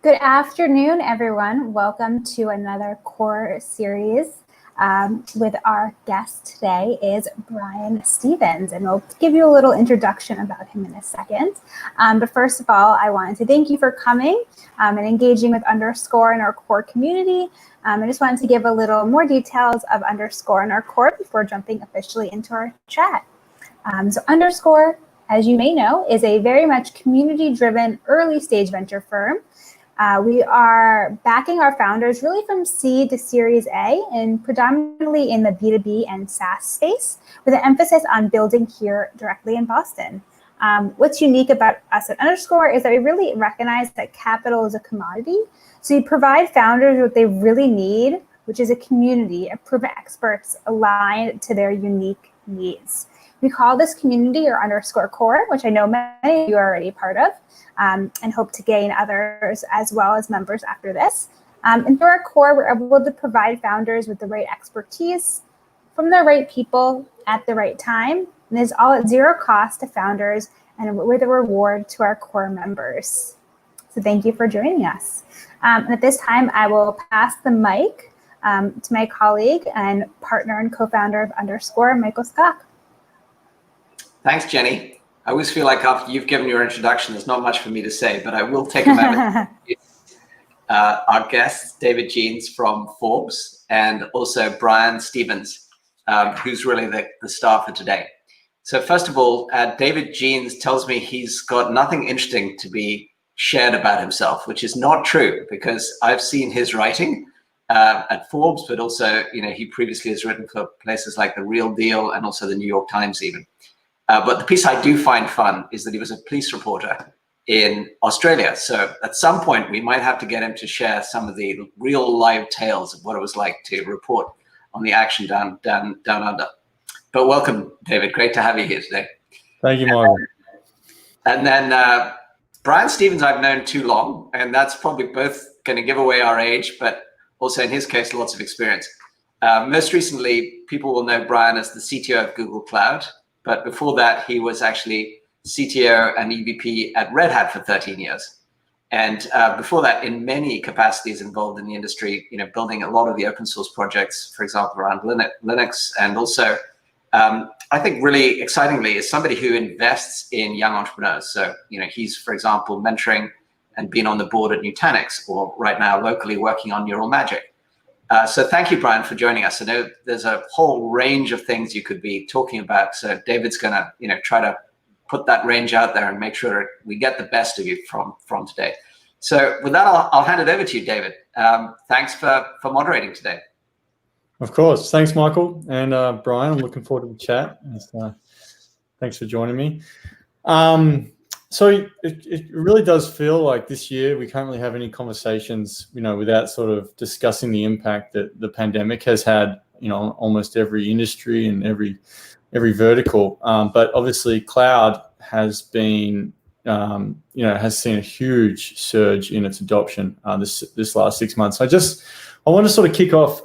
Good afternoon, everyone. Welcome to another core series. With our guest today is Brian Stevens, and we'll give you a little introduction about him in a second. But first of all, I wanted to thank you for coming and engaging with Underscore and our core community. I just wanted to give a little more details of Underscore and our core before jumping officially into our chat. So Underscore, as you may know, is a very much community-driven early stage venture firm. We are backing our founders really from seed to Series A and predominantly in the B2B and SaaS space with an emphasis on building here directly in Boston. What's unique about us at Underscore is that we really recognize that capital is a commodity. So we provide founders what they really need, which is a community of proven experts aligned to their unique needs. We call this community our Underscore core, which I know many of you are already part of, and hope to gain others as well as members after this. And through our core, we're able to provide founders with the right expertise from the right people at the right time. And it's all at zero cost to founders and with a reward to our core members. So thank you for joining us. And at this time, I will pass the mic to my colleague and partner and co-founder of Underscore, Michael Skok. Thanks, Jenny. I always feel like after you've given your introduction, there's not much for me to say, but I will take a moment. Our guests, David Jeans from Forbes, and also Brian Stevens, who's really the star for today. So first of all, David Jeans tells me he's got nothing interesting to be shared about himself, which is not true because I've seen his writing at Forbes, but also, he previously has written for places like The Real Deal and also the New York Times even. But the piece I do find fun is that he was a police reporter in Australia. So at some point, we might have to get him to share some of the real live tales of what it was like to report on the action down under. But welcome, David. Great to have you here today. Thank you, Michael. And then Brian Stevens, I've known too long, and that's probably both going to give away our age, but also in his case, lots of experience. Most recently, people will know Brian as the CTO of Google Cloud. But before that, he was actually CTO and EVP at Red Hat for 13 years. And before that, in many capacities involved in the industry, building a lot of the open source projects, for example, around Linux. And also, I think really excitingly, is somebody who invests in young entrepreneurs. So, he's, for example, mentoring and been on the board at Nutanix, or right now locally working on Neural Magic. So thank you, Brian, for joining us. I know there's a whole range of things you could be talking about. So David's going to, try to put that range out there and make sure we get the best of you from today. So with that, I'll hand it over to you, David. Thanks for moderating today. Of course. Thanks, Michael. And Brian, I'm looking forward to the chat. Thanks for joining me. So it really does feel like this year we can't really have any conversations, without sort of discussing the impact that the pandemic has had, on almost every industry and every vertical. But obviously, cloud has been, has seen a huge surge in its adoption this last 6 months. I want to sort of kick off,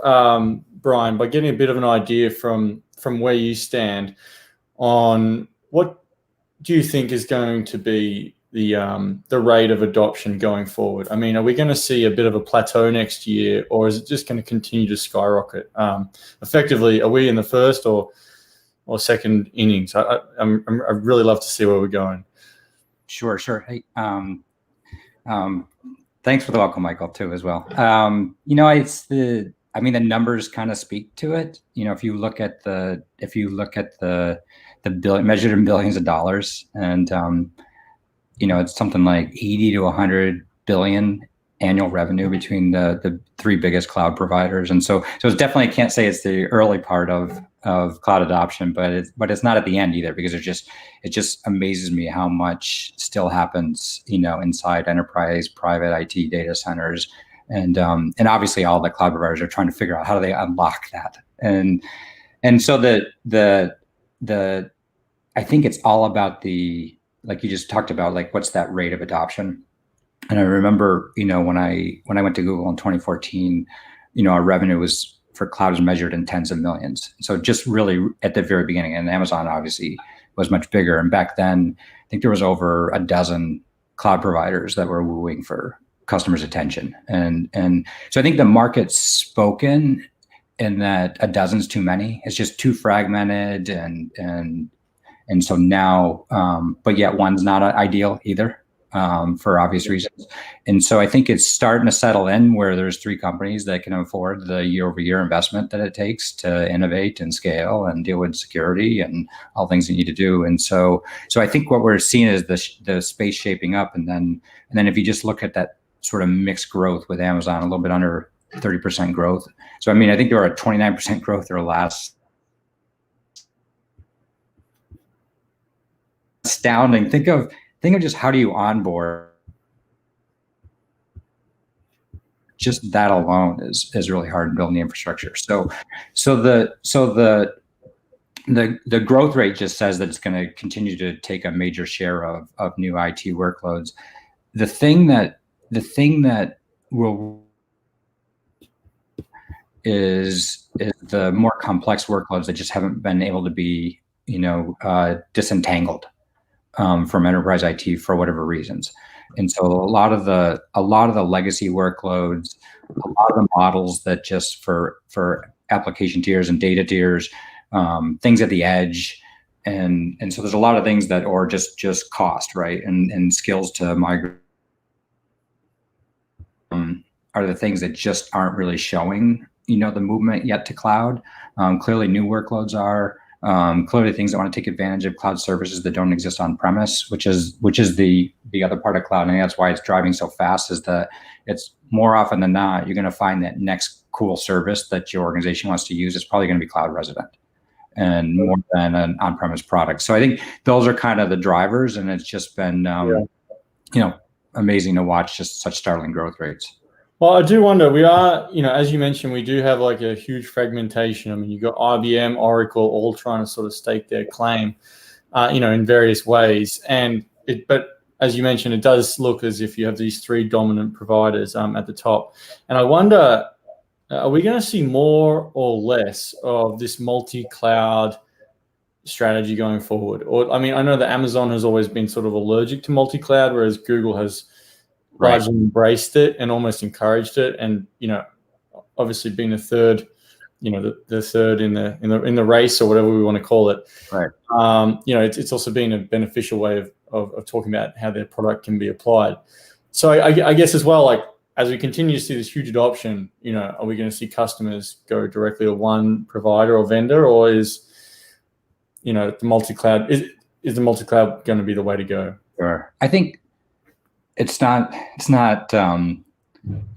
Brian, by getting a bit of an idea from where you stand on what do you think is going to be the rate of adoption going forward? I mean, are we going to see a bit of a plateau next year, or is it just going to continue to skyrocket? Effectively, are we in the first or second innings? I'd really love to see where we're going. Sure. Hey, thanks for the welcome, Michael, too, as well. The numbers kind of speak to it. If you look at the measured in billions of dollars, and it's something like 80 to 100 billion annual revenue between the three biggest cloud providers. And so it's definitely, I can't say it's the early part of cloud adoption, but it's not at the end either, because it just amazes me how much still happens, inside enterprise, private IT data centers. And obviously all the cloud providers are trying to figure out how do they unlock that. And so I think it's all about like you just talked about, like, what's that rate of adoption? And I remember, when I went to Google in 2014, our revenue for cloud was measured in tens of millions. So just really at the very beginning, and Amazon obviously was much bigger. And back then, I think there was over a dozen cloud providers that were wooing for customers' attention. And so I think the market's spoken in that a dozen's too many. It's just too fragmented, and so now, but yet one's not ideal either, for obvious reasons. And so I think it's starting to settle in where there's 3 companies that can afford the year-over-year investment that it takes to innovate and scale and deal with security and all things you need to do. And so I think what we're seeing is the space shaping up. And then if you just look at that sort of mixed growth with Amazon, a little bit under 30% growth. So I mean, I think there are 29% growth their last. Astounding. Think of just how do you onboard? Just that alone is really hard in building the infrastructure. So the growth rate just says that it's going to continue to take a major share of new IT workloads. The thing that will is the more complex workloads that just haven't been able to be disentangled from enterprise IT for whatever reasons. And so a lot of the legacy workloads, a lot of the models that just for application tiers and data tiers, things at the edge, and so there's a lot of things that are just cost, right? And skills to migrate are the things that just aren't really showing the movement yet to cloud. Clearly new workloads are. Clearly things that want to take advantage of cloud services that don't exist on premise, which is the other part of cloud. And that's why it's driving so fast, is that it's more often than not, you're going to find that next cool service that your organization wants to use is probably going to be cloud resident and more than an on-premise product. So I think those are kind of the drivers, and it's just been, amazing to watch just such startling growth rates. Well, I do wonder, we are, as you mentioned, we do have like a huge fragmentation. I mean, you've got IBM, Oracle, all trying to sort of stake their claim, in various ways. But as you mentioned, it does look as if you have these 3 dominant providers at the top. And I wonder, are we going to see more or less of this multi-cloud strategy going forward? Or, I mean, I know that Amazon has always been sort of allergic to multi-cloud, whereas Google has largely embraced it and almost encouraged it, and obviously being the third, the third in the race, or whatever we want to call it. Right. It's also been a beneficial way of talking about how their product can be applied. So I guess as well, like as we continue to see this huge adoption, are we going to see customers go directly to one provider or vendor, or is the multi-cloud is the multi-cloud going to be the way to go? Sure. I think it's not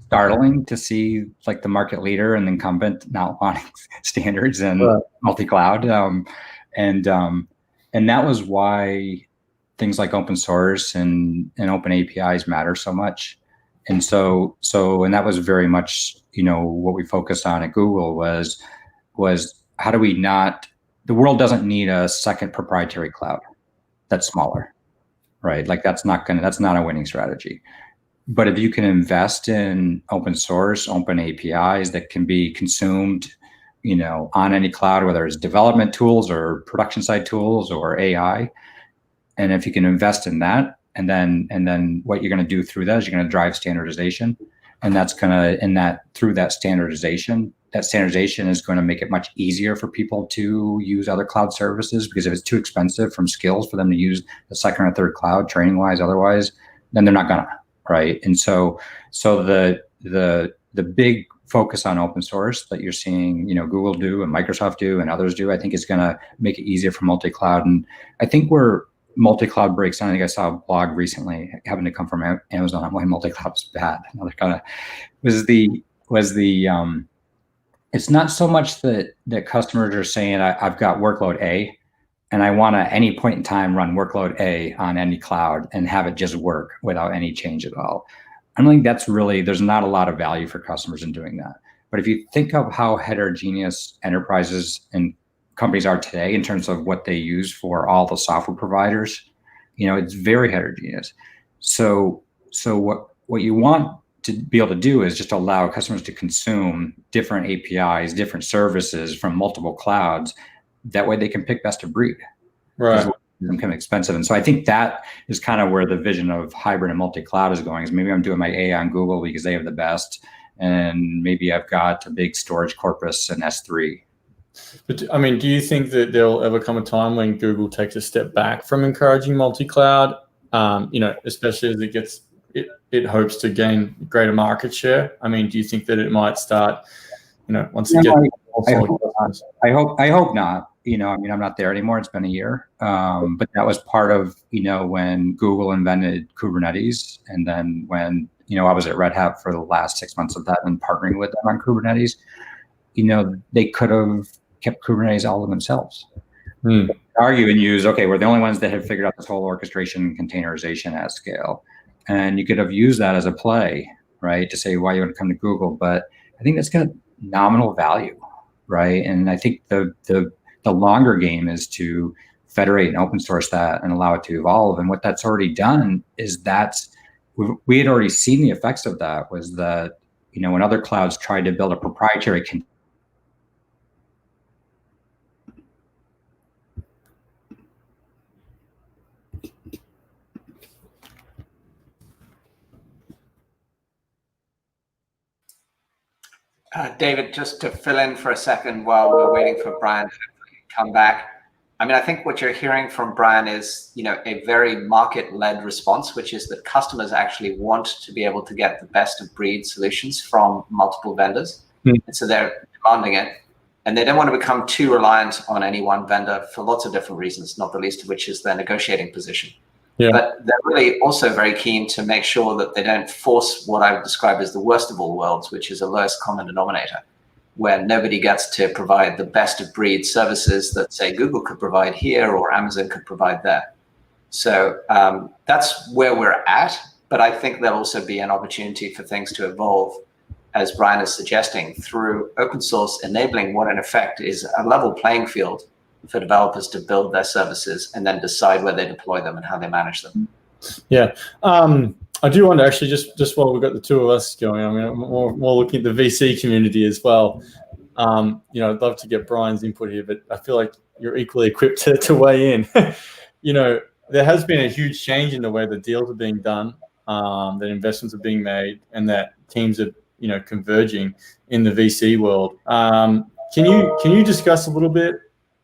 startling to see like the market leader and the incumbent not wanting standards and multi-cloud, and that was why things like open source and open APIs matter so much. And so that was very much what we focused on at Google was how do we not, the world doesn't need a second proprietary cloud that's smaller. Right, like that's not a winning strategy. But if you can invest in open source, open APIs that can be consumed, on any cloud, whether it's development tools or production side tools or AI, and if you can invest in that, and then what you're going to do through that is you're going to drive standardization, and that's going to, through that standardization is going to make it much easier for people to use other cloud services, because if it's too expensive from skills for them to use the second or third cloud, training wise, otherwise, then they're not gonna, right? And so the big focus on open source that you're seeing, Google do and Microsoft do and others do, I think is going to make it easier for multi-cloud. And I think where multi-cloud breaks down, I think I saw a blog recently having to come from Amazon on why multi-cloud is bad. Another kind of was the it's not so much that customers are saying, I've got workload A, and I want to at any point in time run workload A on any cloud and have it just work without any change at all. I don't think that's really, there's not a lot of value for customers in doing that. But if you think of how heterogeneous enterprises and companies are today in terms of what they use for all the software providers, it's very heterogeneous. So what you want to be able to do is just allow customers to consume different APIs, different services from multiple clouds. That way they can pick best of breed. Right. becoming expensive. And so I think that is kind of where the vision of hybrid and multi-cloud is going, is maybe I'm doing my AI on Google because they have the best, and maybe I've got a big storage corpus in S3. But I mean, do you think that there'll ever come a time when Google takes a step back from encouraging multi-cloud, especially as it hopes to gain greater market share? I mean, do you think that it might start, once it gets... I hope not. I'm not there anymore. It's been a year. But that was part of, when Google invented Kubernetes. And then when, I was at Red Hat for the last 6 months of that and partnering with them on Kubernetes, they could have kept Kubernetes all to themselves. Argue and use, okay, we're the only ones that have figured out this whole orchestration containerization at scale. And you could have used that as a play, right, to say why you want to come to Google. But I think that's got nominal value, right? And I think the longer game is to federate and open source that and allow it to evolve. And what that's already done is we had already seen the effects of that, was that, when other clouds tried to build a proprietary David, just to fill in for a second while we're waiting for Brian to come back. I mean, I think what you're hearing from Brian is, a very market-led response, which is that customers actually want to be able to get the best of breed solutions from multiple vendors. And so they're demanding it. And they don't want to become too reliant on any one vendor for lots of different reasons, not the least of which is their negotiating position. Yeah. But they're really also very keen to make sure that they don't force what I would describe as the worst of all worlds, which is a lowest common denominator, where nobody gets to provide the best of breed services that, say, Google could provide here or Amazon could provide there. So that's where we're at. But I think there'll also be an opportunity for things to evolve, as Brian is suggesting, through open source enabling what in effect is a level playing field for developers to build their services and then decide where they deploy them and how they manage them. Yeah. I do want to actually, just while we've got the two of us going, I mean, I'm more looking at the VC community as well. I'd love to get Brian's input here, but I feel like you're equally equipped to weigh in. There has been a huge change in the way the deals are being done, that investments are being made, and that teams are, converging in the VC world. Can you discuss a little bit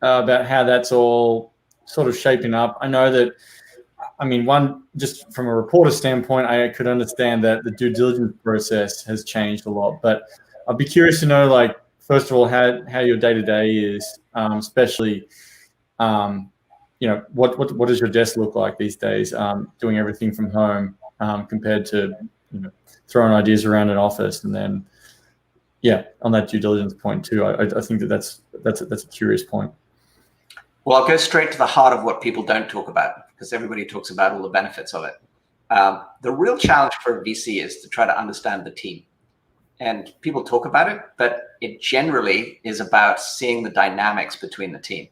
about how that's all sort of shaping up? I know that, just from a reporter standpoint, I could understand that the due diligence process has changed a lot, but I'd be curious to know, first of all, how your day-to-day is, especially, what does your desk look like these days, doing everything from home, compared to, throwing ideas around an office. And then, on that due diligence point too, I think that's a curious point. Well, I'll go straight to the heart of what people don't talk about, because everybody talks about all the benefits of it. The real challenge for a VC is to try to understand the team. And people talk about it, but it generally is about seeing the dynamics between the team.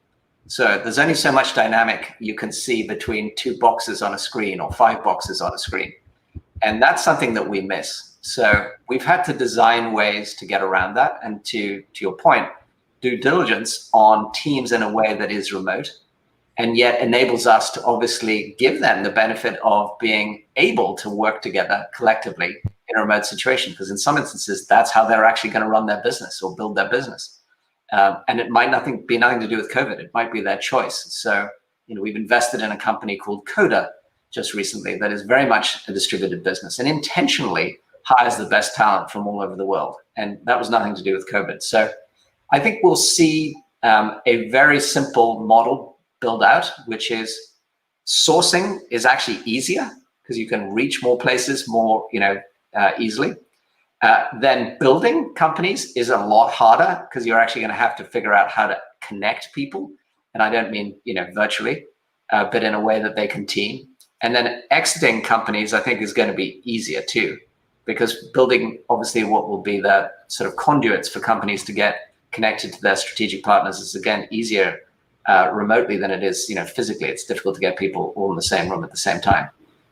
So there's only so much dynamic you can see between 2 boxes on a screen or 5 boxes on a screen. And that's something that we miss. So we've had to design ways to get around that. And to your point, due diligence on teams in a way that is remote and yet enables us to obviously give them the benefit of being able to work together collectively in a remote situation, because in some instances, that's how they're actually going to run their business or build their business. And it might be nothing to do with COVID. It might be their choice. So, we've invested in a company called Coda just recently that is very much a distributed business and intentionally hires the best talent from all over the world. And that was nothing to do with COVID. So I think we'll see a very simple model build out, which is sourcing is actually easier because you can reach more places more easily. Then building companies is a lot harder because you're actually going to have to figure out how to connect people. And I don't mean virtually, but in a way that they can team. And then exiting companies, I think, is going to be easier too, because building obviously what will be the sort of conduits for companies to get connected to their strategic partners is again easier remotely than it is physically. It's difficult to get people all in the same room at the same time.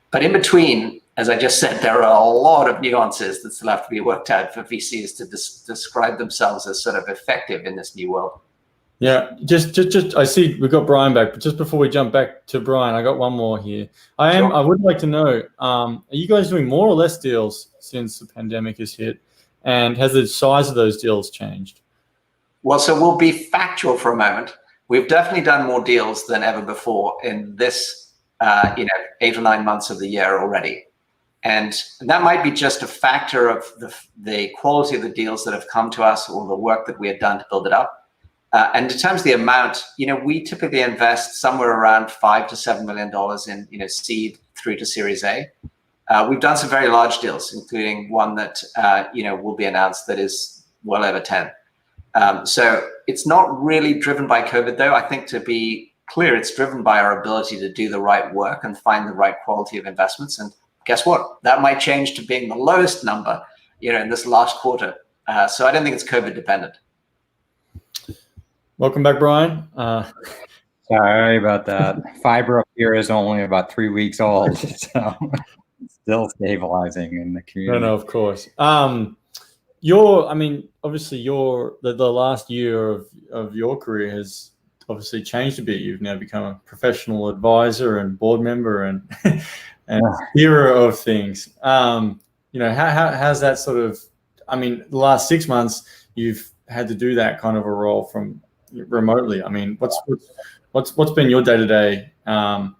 But in between, as I just said, there are a lot of nuances that still have to be worked out for VCs to describe themselves as sort of effective in this new world. Yeah, just I see we've got Brian back, but just before we jump back to Brian, I got one more here. I would like to know, are you guys doing more or less deals since the pandemic has hit? And has the size of those deals changed? Well, so we'll be factual for a moment. We've definitely done more deals than ever before in this, 8 or 9 months of the year already. And that might be just a factor of the quality of the deals that have come to us or the work that we had done to build it up. And in terms of the amount, we typically invest somewhere around $5 to $7 million in, seed through to Series A. We've done some very large deals, including one that, will be announced that is well over 10. So it's not really driven by COVID, though. I think, to be clear, it's driven by our ability to do the right work and find the right quality of investments. And guess what? That might change to being the lowest number, in this last quarter. So I don't think it's COVID dependent. Welcome back, Brian. Sorry about that. Fiber up here is only about 3 weeks old, so still stabilizing in the community. No, of course. Obviously the last year of your career has obviously changed a bit. You've now become a professional advisor and board member and hero of things. How's that sort of, the last 6 months you've had to do that kind of a role from remotely. What's been your day-to-day? I'm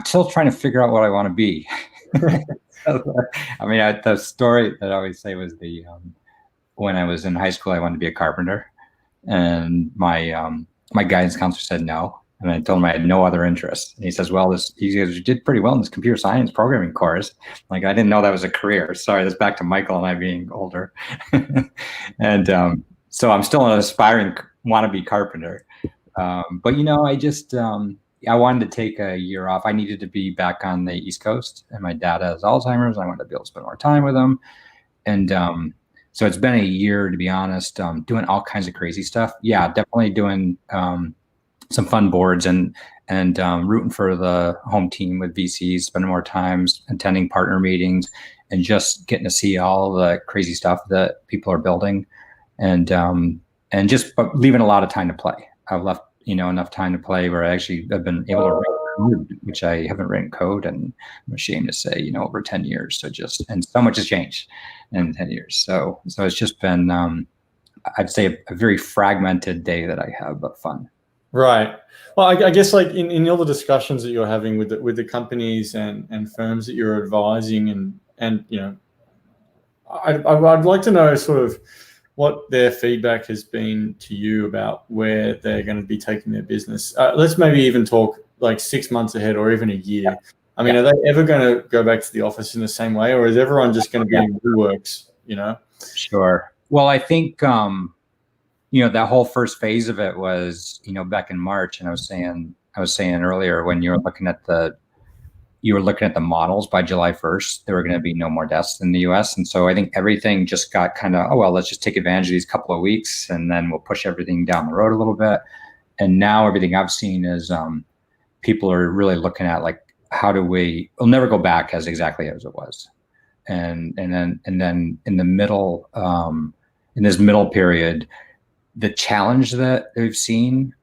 still trying to figure out what I want to be. The story that I always say was when I was in high school, I wanted to be a carpenter, and my guidance counselor said no, and I told him I had no other interest. And he says, "Well, you did pretty well in this computer science programming course." Like, I didn't know that was a career. Sorry, that's back to Michael and I being older, and so I'm still an aspiring wannabe carpenter. But I wanted to take a year off. I needed to be back on the East Coast, and my dad has Alzheimer's. And I wanted to be able to spend more time with him. And so it's been a year, to be honest, doing all kinds of crazy stuff. Yeah, definitely doing some fun boards and rooting for the home team with VCs, spending more time attending partner meetings, and just getting to see all the crazy stuff that people are building, and just leaving a lot of time to play. I've left enough time to play where I actually have been able to write code, which I haven't written code, and I'm ashamed to say, over 10 years. And so much has changed in 10 years. So it's just been, I'd say, a very fragmented day that I have, but fun. Right. Well, I guess like in all the discussions that you're having with the companies and firms that you're advising, and I'd like to know sort of what their feedback has been to you about where they're going to be taking their business. Let's maybe even talk like 6 months ahead or even a year. Are they ever going to go back to the office in the same way, or is everyone just going to be in WeWorks, Sure. Well, I think, that whole first phase of it was, back in March, and I was saying earlier, when you were looking at the models by July 1st, there were going to be no more deaths in the US. And so I think everything just got kind of, let's just take advantage of these couple of weeks, and then we'll push everything down the road a little bit. And now everything I've seen is people are really looking at, like, we'll never go back as exactly as it was. And then in the middle, in this middle period, the challenge that we've seen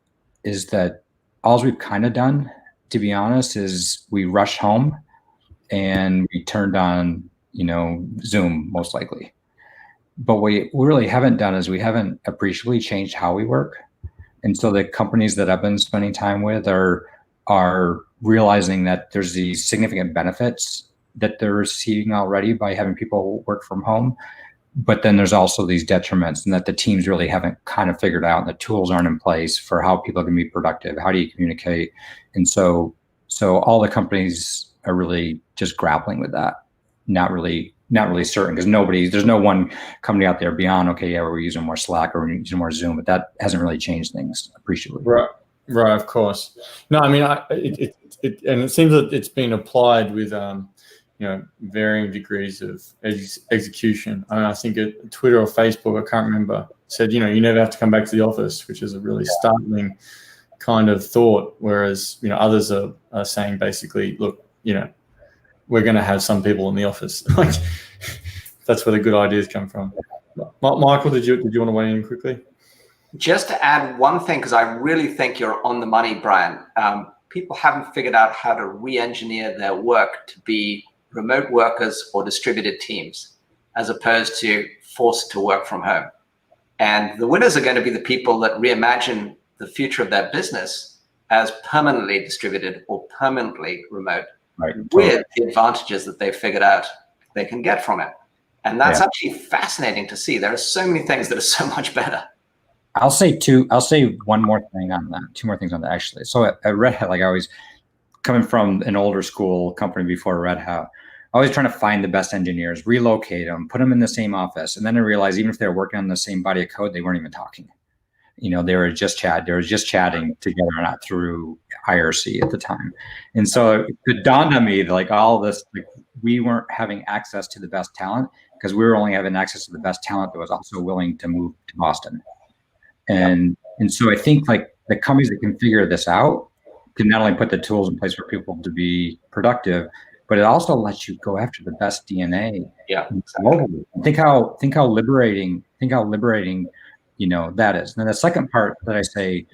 is that all we've kind of done, to be honest, is we rushed home and we turned on, Zoom most likely. But what we really haven't done is we haven't appreciably changed how we work. And so the companies that I've been spending time with are realizing that there's these significant benefits that they're receiving already by having people work from home. But then there's also these detriments, and that the teams really haven't kind of figured out, and the tools aren't in place for how people can be productive. How do you communicate? And so all the companies are really just grappling with that. Not really certain, because there's no one company out there beyond, we're using more Slack or we're using more Zoom, but that hasn't really changed things appreciably. Right, of course. No, it seems that it's been applied with varying degrees of execution. I think at Twitter or Facebook, I can't remember, said, you never have to come back to the office, which is a really startling kind of thought. Whereas, others are saying basically, look, we're going to have some people in the office. Like, that's where the good ideas come from. Michael, did you want to weigh in quickly? Just to add one thing, because I really think you're on the money, Brian. People haven't figured out how to re-engineer their work to be remote workers or distributed teams, as opposed to forced to work from home. And the winners are going to be the people that reimagine the future of their business as permanently distributed or permanently remote, Right. with the advantages that they've figured out they can get from it. And that's actually fascinating to see. There are so many things that are so much better. I'll say one more thing on that, two more things on that actually. So at Red Hat, like I always, coming from an older school company before Red Hat, always trying to find the best engineers, relocate them, put them in the same office. And then I realized even if they were working on the same body of code, they weren't even talking. They were just chatting together, not through IRC at the time. And so it dawned on me that like all this, like we weren't having access to the best talent because we were only having access to the best talent that was also willing to move to Boston. And so I think like the companies that can figure this out can not only put the tools in place for people to be productive, but it also lets you go after the best DNA. Yeah. Globally. Think how liberating that is. And then the second part that I say,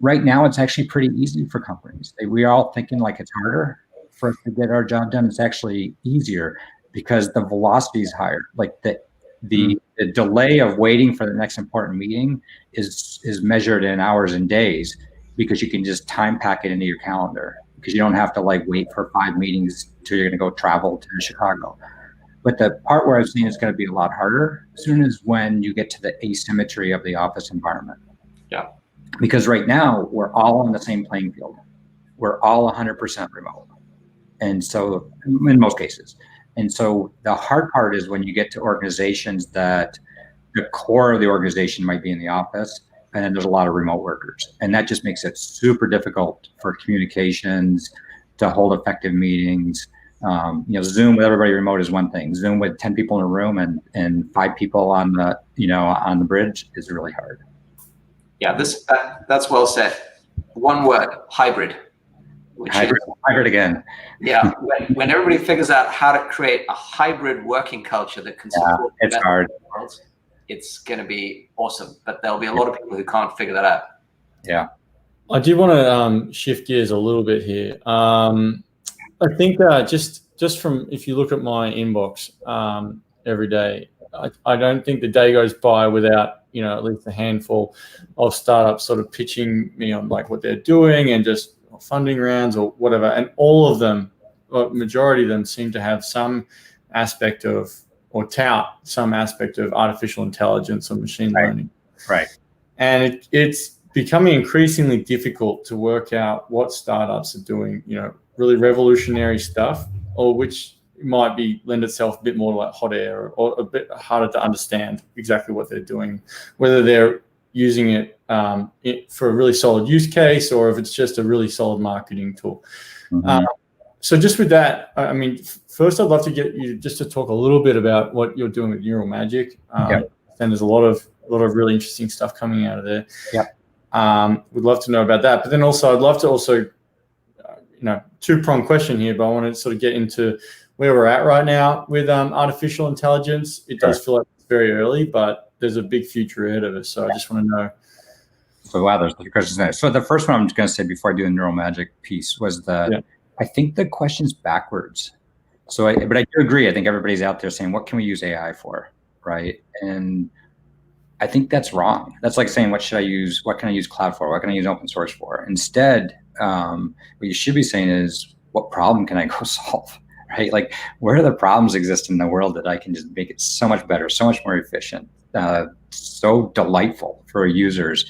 right now it's actually pretty easy for companies. We're all thinking like it's harder for us to get our job done. It's actually easier because the velocity is higher. Like the delay of waiting for the next important meeting is measured in hours and days because you can just time pack it into your calendar because you don't have to like wait for 5 meetings till you're going to go travel to Chicago. But the part where I've seen it's going to be a lot harder soon is when you get to the asymmetry of the office environment. Yeah. Because right now we're all on the same playing field. We're all 100% remote. And so in most cases. And so the hard part is when you get to organizations that the core of the organization might be in the office, and then there's a lot of remote workers. And that just makes it super difficult for communications, to hold effective meetings. Zoom with everybody remote is one thing. Zoom with 10 people in a room and 5 people on the bridge is really hard. Yeah, that's well said. One word, hybrid. Hybrid again. Yeah, when everybody figures out how to create a hybrid working culture that can support it's hard. World, it's going to be awesome. But there'll be a lot of people who can't figure that out. Yeah. I do want to shift gears a little bit here. I think just from, if you look at my inbox every day, I don't think the day goes by without, at least a handful of startups sort of pitching me on like what they're doing and just funding rounds or whatever. And all of them, or majority of them, seem to have some aspect of, or tout some aspect of artificial intelligence or machine learning. Right. And it's becoming increasingly difficult to work out what startups are doing, really revolutionary stuff, or which might lend itself a bit more like hot air or a bit harder to understand exactly what they're doing, whether they're using it for a really solid use case or if it's just a really solid marketing tool. Mm-hmm. So just with that, I mean, first I'd love to get you just to talk a little bit about what you're doing with Neural Magic. And there's a lot of really interesting stuff coming out of there. Yeah. Would love to know about that. But then also I'd love to also, two-pronged question here, but I want to sort of get into where we're at right now with artificial intelligence. It does feel like it's very early, but there's a big future ahead of us. So I just want to know. So wow, there's 3 questions there. So the first one I'm just going to say before I do the Neural Magic piece was that I think the question's backwards. But I do agree. I think everybody's out there saying, what can we use AI for, right? And I think that's wrong. That's like saying, what can I use cloud for? What can I use open source for? Instead, what you should be saying is, what problem can I go solve, right? Like, where do the problems exist in the world that I can just make it so much better, so much more efficient, so delightful for users?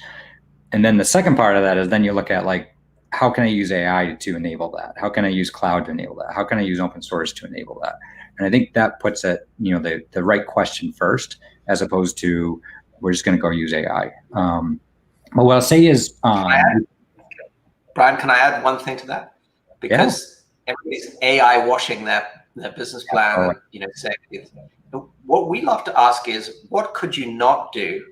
And then the second part of that is then you look at like, how can I use AI to enable that? How can I use cloud to enable that? How can I use open source to enable that? And I think that puts it, the right question first, as opposed to we're just going to go use AI. But what I'll say is, Brian, can I add one thing to that? Because everybody's AI washing their business plan, saying what we love to ask is, what could you not do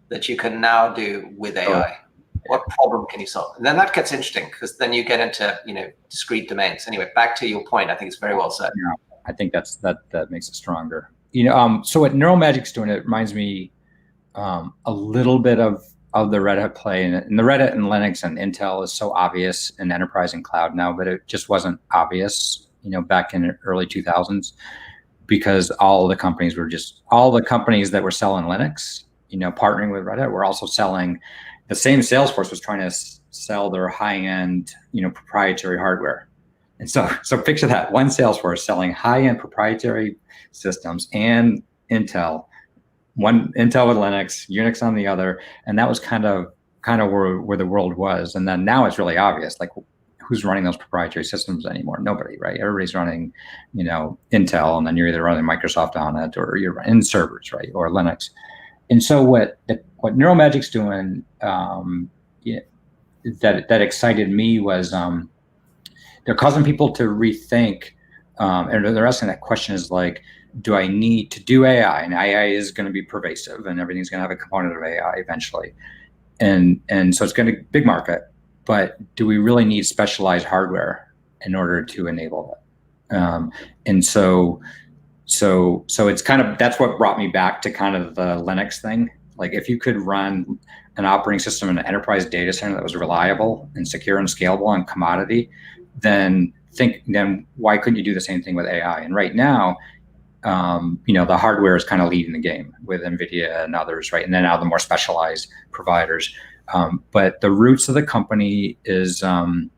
that you can now do with AI? What problem can you solve? And then that gets interesting because then you get into, discrete domains. Anyway, back to your point, I think it's very well said. Yeah, I think that makes it stronger. So what Neural Magic's doing, it reminds me a little bit of the Red Hat play, and the Red Hat and Linux and Intel is so obvious in enterprise and cloud now, but it just wasn't obvious, back in the early 2000s, because all the companies that were selling Linux, partnering with Red Hat, were also selling the same. Salesforce was trying to sell their high-end, proprietary hardware. And so picture that, one Salesforce selling high-end proprietary systems and Intel, one Intel with Linux, Unix on the other, and that was kind of where the world was. And then now it's really obvious, like, who's running those proprietary systems anymore? Nobody, right? Everybody's running, Intel, and then you're either running Microsoft on it, or you're running servers, right, or Linux. And so what Neuromagic's doing, that excited me was they're causing people to rethink, and they're asking that question is like, do I need to do AI? And AI is going to be pervasive, and everything's going to have a component of AI eventually. And so it's going to be big market, but do we really need specialized hardware in order to enable it? And so it's kind of, that's what brought me back to kind of the Linux thing. Like, if you could run an operating system in an enterprise data center that was reliable and secure and scalable and commodity, then why couldn't you do the same thing with AI? And right now, the hardware is kind of leading the game with NVIDIA and others, right? And then now the more specialized providers. But the roots of the company is some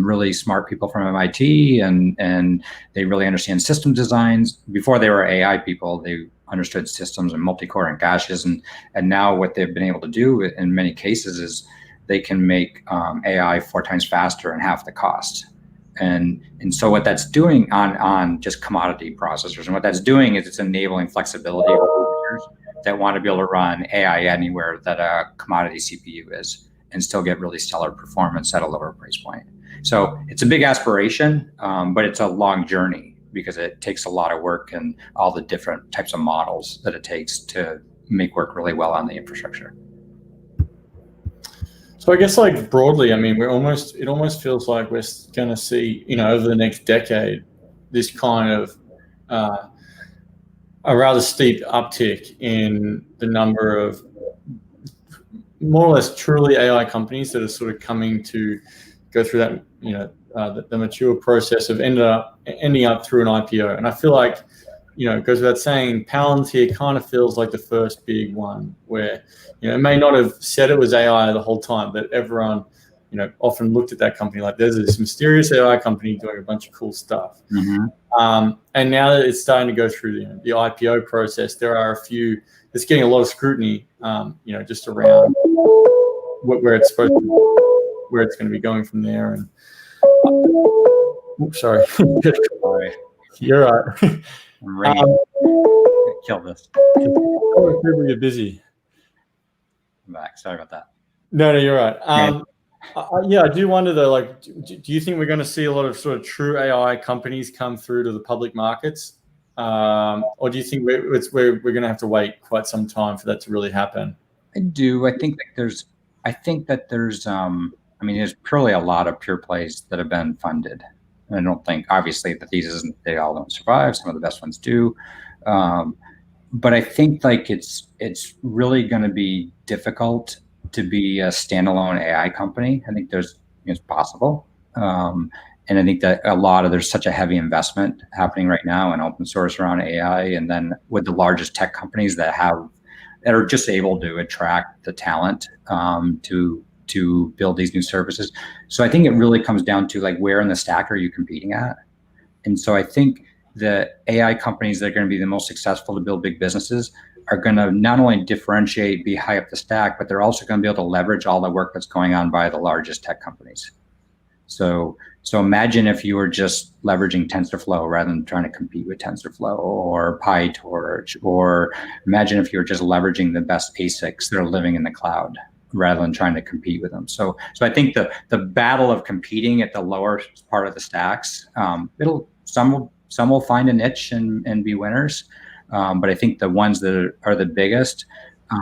really smart people from MIT, and they really understand system designs. Before they were AI people, they understood systems and multi-core and caches. And now what they've been able to do in many cases is they can make AI 4 times faster and half the cost. And so what that's doing on just commodity processors, and what that's doing is it's enabling flexibility for users that want to be able to run AI anywhere that a commodity CPU is, and still get really stellar performance at a lower price point. So it's a big aspiration, but it's a long journey, because it takes a lot of work and all the different types of models that it takes to make work really well on the infrastructure. So I guess, like, broadly, I mean, it almost feels like we're going to see, over the next decade, this kind of a rather steep uptick in the number of more or less truly AI companies that are sort of coming to go through that, the mature process of ending up through an IPO. And I feel like, it goes without saying, Palantir kind of feels like the first big one where, it may not have said it was AI the whole time, but everyone, often looked at that company like, there's this mysterious AI company doing a bunch of cool stuff. Mm-hmm. And now that it's starting to go through the IPO process, there are a few, it's getting a lot of scrutiny, just around where it's supposed to, where it's going to be going from there. And oops, sorry. You're right. I'm ready to kill this. People get busy. I'm back. Sorry about that. No, you're right. I do wonder though, like, do you think we're going to see a lot of sort of true AI companies come through to the public markets? Or do you think we're going to have to wait quite some time for that to really happen? I do. I think that there's there's purely a lot of pure plays that have been funded. And I don't think, obviously, the thesis isn't they all don't survive. Some of the best ones do. But I think, like, it's really going to be difficult to be a standalone AI company. I think it's possible. And I think that there's such a heavy investment happening right now in open source around AI. And then with the largest tech companies that are just able to attract the talent to build these new services. So I think it really comes down to, like, where in the stack are you competing at? And so I think the AI companies that are going to be the most successful to build big businesses are going to not only differentiate, be high up the stack, but they're also going to be able to leverage all the work that's going on by the largest tech companies. So imagine if you were just leveraging TensorFlow rather than trying to compete with TensorFlow or PyTorch, or imagine if you were just leveraging the best ASICs that are living in the cloud rather than trying to compete with them. So I think the battle of competing at the lower part of the stacks, some will find a niche and be winners. But I think the ones that are the biggest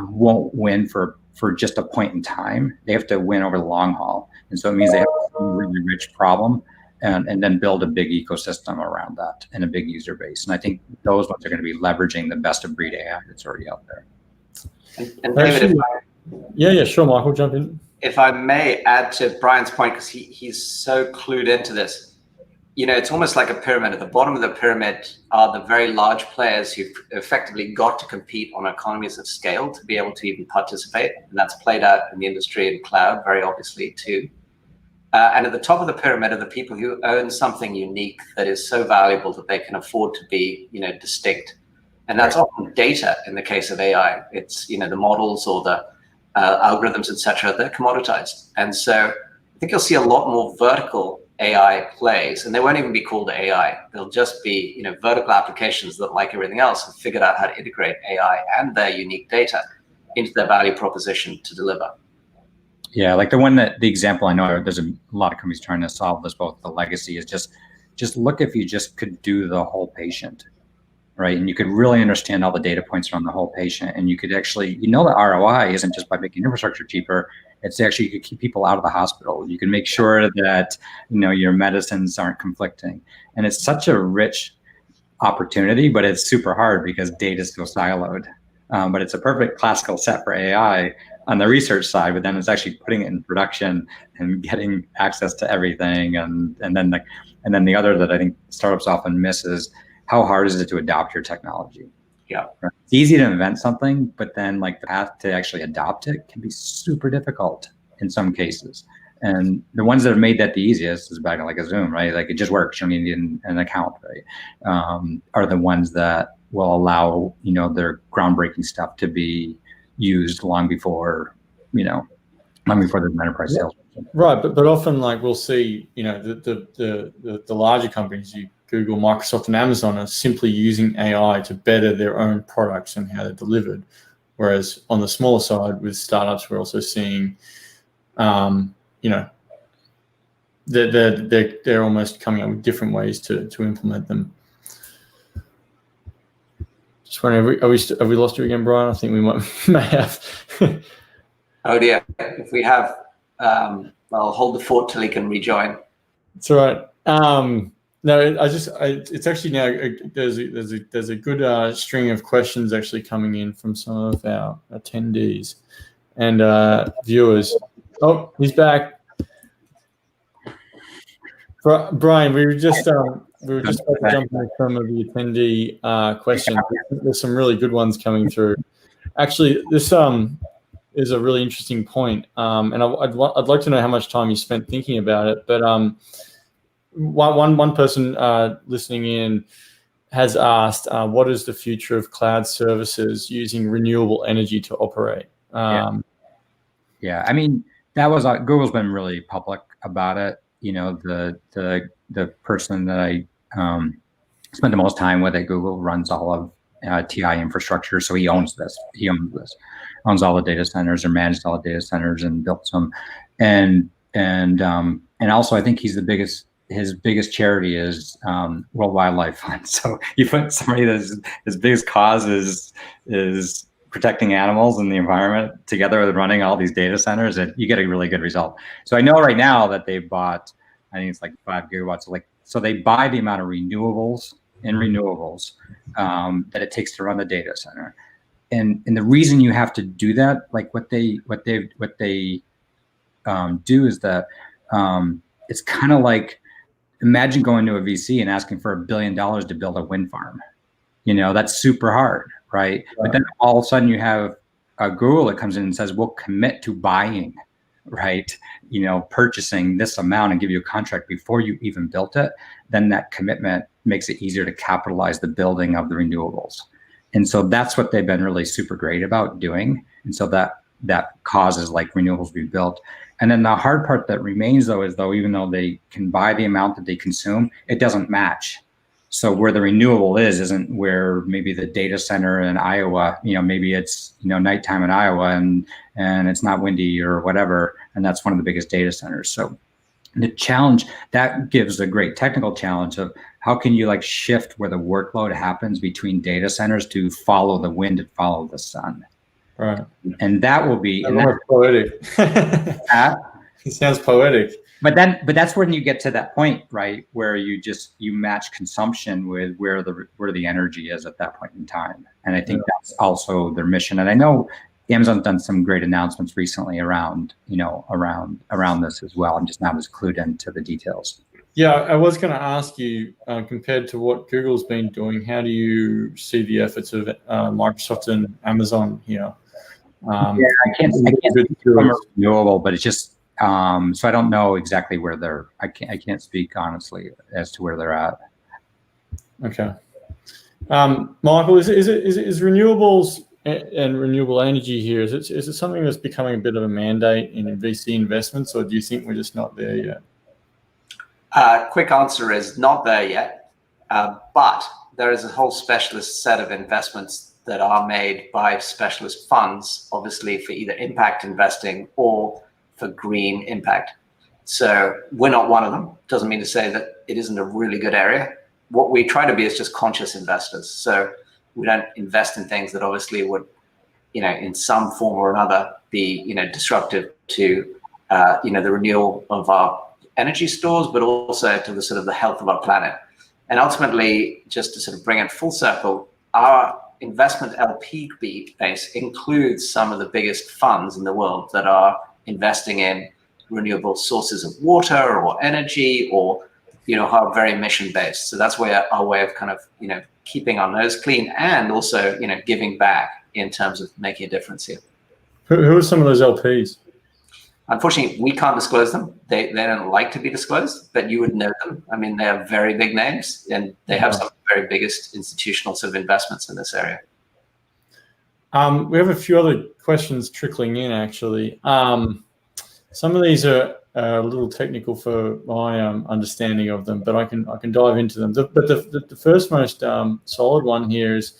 won't win for just a point in time. They have to win over the long haul. And so it means they have a really rich problem and then build a big ecosystem around that and a big user base. And I think those ones are going to be leveraging the best of breed AI that's already out there. And David, Yeah, sure, Michael, jump in. If I may add to Brian's point, because he's so clued into this, it's almost like a pyramid. At the bottom of the pyramid are the very large players who've effectively got to compete on economies of scale to be able to even participate. And that's played out in the industry and cloud very obviously too. And at the top of the pyramid are the people who own something unique that is so valuable that they can afford to be, distinct. And that's often data in the case of AI. It's, the models or the algorithms, et cetera, they're commoditized. And so I think you'll see a lot more vertical AI plays, and they won't even be called AI. They'll just be, vertical applications that, like everything else, have figured out how to integrate AI and their unique data into their value proposition to deliver. Yeah, like the example I know, there's a lot of companies trying to solve this, both the legacy is just look if you just could do the whole patient, right? And you could really understand all the data points around the whole patient, and you could actually, the ROI isn't just by making infrastructure cheaper, it's actually you could keep people out of the hospital. You can make sure that, your medicines aren't conflicting. And it's such a rich opportunity, but it's super hard because data is so siloed. But it's a perfect classical set for AI on the research side, but then it's actually putting it in production and getting access to everything. And then the other that I think startups often miss is how hard is it to adopt your technology? Yeah, it's easy to invent something, but then the path to actually adopt it can be super difficult in some cases. And the ones that have made that the easiest is back like a Zoom, right? Like it just works. You don't need an account, right? Are the ones that will allow, their groundbreaking stuff to be used long before there's an enterprise sales. Right, but often we'll see, the larger companies, Google, Microsoft, and Amazon are simply using AI to better their own products and how they're delivered. Whereas on the smaller side with startups, we're also seeing, they're almost coming up with different ways to implement them. Just wondering, have we lost you again, Brian? I think we may have. Oh dear. If we have, I'll hold the fort till he can rejoin. It's all right. No, it's actually now there's a good string of questions actually coming in from some of our attendees and viewers. Oh, he's back. Brian, we were just about to jump into some of the attendee questions. There's some really good ones coming through. Actually, this is a really interesting point, and I'd like to know how much time you spent thinking about it. But one person listening in has asked, what is the future of cloud services using renewable energy to operate? Yeah, I mean, that was Google's been really public about it. The person that I spent the most time with at Google runs all of TI infrastructure, so he owns this. Owns all the data centers or managed all the data centers and built some, and also I think he's his biggest charity is World Wildlife Fund. So you put somebody that's his biggest cause is protecting animals and the environment together with running all these data centers, and you get a really good result. So I know right now that they bought, I think it's 5 gigawatts. So they buy the amount of renewables that it takes to run the data center. And the reason you have to do that, what they do is that it's kind of like, imagine going to a VC and asking for $1 billion to build a wind farm. That's super hard, right? But then all of a sudden you have a Google that comes in and says, we'll commit to buying, right? Purchasing this amount and give you a contract before you even built it. Then that commitment makes it easier to capitalize the building of the renewables. And so that's what they've been really super great about doing. And so that causes renewables to be built. And then the hard part that remains though, is even though they can buy the amount that they consume, it doesn't match. So where the renewable isn't where maybe the data center in Iowa, maybe it's, nighttime in Iowa and it's not windy or whatever. And that's one of the biggest data centers. So the challenge, that gives a great technical challenge of how can you shift where the workload happens between data centers to follow the wind and follow the sun. Right. And that will be poetic. It sounds poetic. But that's when you get to that point, right, where you match consumption with where the energy is at that point in time. And I think that's also their mission. And I know Amazon's done some great announcements recently around this as well. I'm just not as clued into the details. Yeah, I was going to ask you, compared to what Google's been doing, how do you see the efforts of Microsoft and Amazon here? I can't speak from a renewable, but it's just so I don't know exactly where they're. I can't speak honestly as to where they're at. Okay, Michael, is renewables and renewable energy here? Is it something that's becoming a bit of a mandate in VC investments, or do you think we're just not there yet? Quick answer is not there yet, but there is a whole specialist set of investments that are made by specialist funds, obviously for either impact investing or for green impact. So we're not one of them. Doesn't mean to say that it isn't a really good area. What we try to be is just conscious investors. So we don't invest in things that obviously would, in some form or another be, disruptive to, the renewal of our energy stores, but also to the sort of the health of our planet. And ultimately, just to sort of bring it full circle, our investment LP base includes some of the biggest funds in the world that are investing in renewable sources of water or energy, or are very mission based. So that's where our way of kind of keeping our nose clean and also giving back in terms of making a difference here. Who are some of those LPs? Unfortunately, we can't disclose them. They don't like to be disclosed, but you would know them. I mean, they are very big names, and they have some of the very biggest institutional sort of investments in this area. We have a few other questions trickling in, actually. Some of these are a little technical for my understanding of them, but I can dive into them. But the first most solid one here is,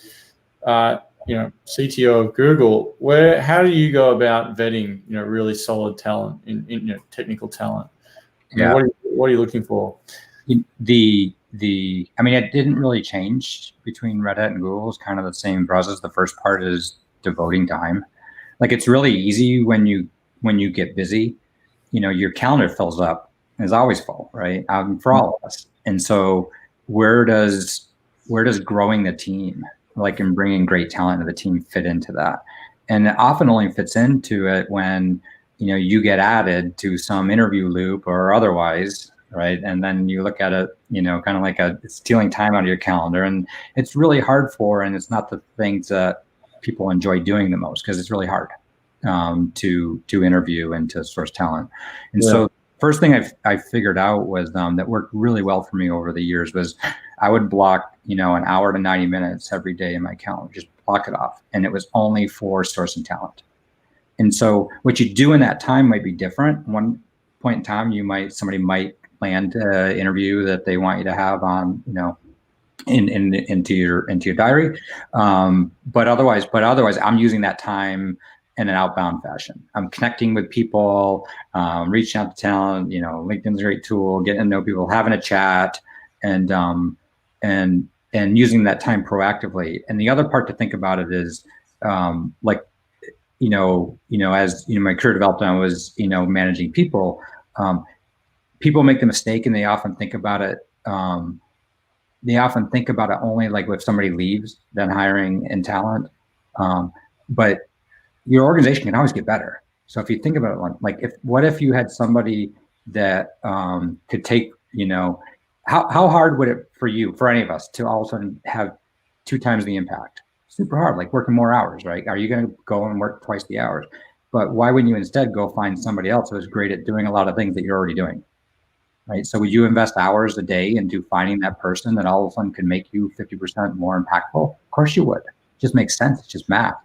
CTO of Google. How do you go about vetting, really solid talent in technical talent? Yeah. What are you looking for? I mean, it didn't really change between Red Hat and Google. It's kind of the same process. The first part is devoting time. Like, it's really easy when you get busy, your calendar fills up. It's always full, right? For all of us. And so where does growing the team, like, and bringing great talent to the team, fit into that? And it often only fits into it when, you get added to some interview loop or otherwise, right? And then you look at it, kind of like it's stealing time out of your calendar. And it's really hard and it's not the things that people enjoy doing the most, because it's really hard to interview and to source talent. And so first thing I figured out was that worked really well for me over the years was I would block, an hour to 90 minutes every day in my calendar, just block it off. And it was only for sourcing talent. And so what you do in that time might be different. One point in time, somebody might land an interview that they want you to have on, into your diary. But otherwise, I'm using that time in an outbound fashion. I'm connecting with people, reaching out to talent. LinkedIn's a great tool, getting to know people, having a chat, and using that time proactively. And the other part to think about it is, as my career developed, I was managing people. People make the mistake, and they often think about it. Only like if somebody leaves, then hiring and talent. But your organization can always get better. So if you think about it, what if you had somebody that could take, how hard would it for any of us to all of a sudden have 2 times the impact? Super hard, like working more hours, right? Are you going to go and work twice the hours? But why wouldn't you instead go find somebody else who's great at doing a lot of things that you're already doing, right? So would you invest hours a day into finding that person that all of a sudden could make you 50% more impactful? Of course you would. It just makes sense. It's just math.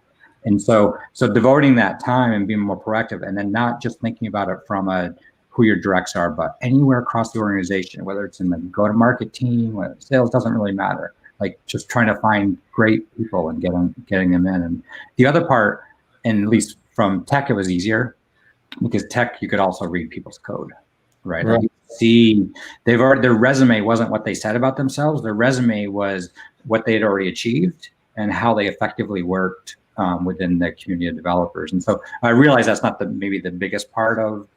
And so devoting that time and being more proactive, and then not just thinking about it from who your directs are, but anywhere across the organization, whether it's in the go-to-market team, whether sales, doesn't really matter. Like, just trying to find great people and getting them in. And the other part, and at least from tech, it was easier, because tech, you could also read people's code, right? Like, you see, their resume wasn't what they said about themselves. Their resume was what they had already achieved and how they effectively worked within the community of developers. And so I realize that's not maybe the biggest part of